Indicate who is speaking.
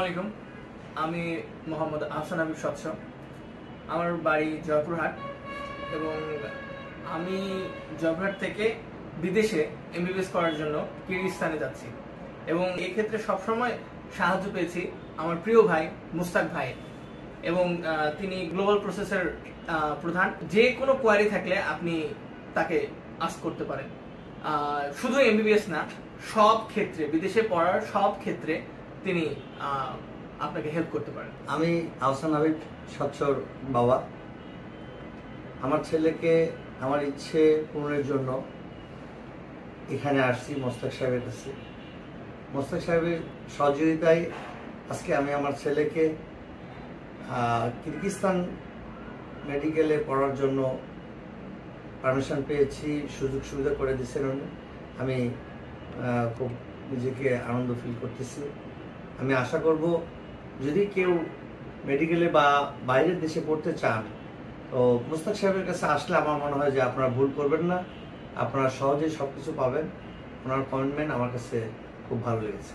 Speaker 1: আলাইকুম। আমি মোহাম্মদ আহসান হাবিব স্বচ্ছ। আমার বাড়ি জয়পুরহাট এবং আমি জয়পুরহাট থেকে বিদেশে এমবিবিএস করার জন্য কিরগিজস্তানে যাচ্ছি এবং এই ক্ষেত্রে সবসময় সাহায্য পেয়েছি আমার প্রিয় ভাই মুস্তাক ভাই এবং তিনি গ্লোবাল প্রসেসের প্রধান। যে কোনো কোয়ারি থাকলে আপনি তাকে আস্ক করতে পারেন। শুধু এমবিবিএস না, সব ক্ষেত্রে, বিদেশে পড়ার সব ক্ষেত্রে তিনি আপনাকে হেল্প করতে পারেন।
Speaker 2: আমি আহসান হাবিব স্বচ্ছর বাবা। আমার ছেলেকে আমার ইচ্ছে পূরণের জন্য এখানে আসছি মোস্তাক সাহেবের কাছে। মোস্তাক সাহেবের সহযোগিতায় আজকে আমি আমার ছেলেকে কিরগিজস্তান মেডিকেলে পড়ার জন্য পারমিশন পেয়েছি, সুযোগ সুবিধা করে দিয়েছেন উনি। আমি খুব নিজেকে আনন্দ ফিল করতেছি। আমি আশা করব যদি কেউ মেডিকেলে বা বাইরের দেশে পড়তে চান তো মুস্তাক সাহেবের কাছে আসলে আমার মনে হয় যে আপনারা ভুল করবেন না, আপনারা সহজেই সব কিছু পাবেন। ওনার কমিটমেন্ট আমার কাছে খুব ভালো লেগেছে।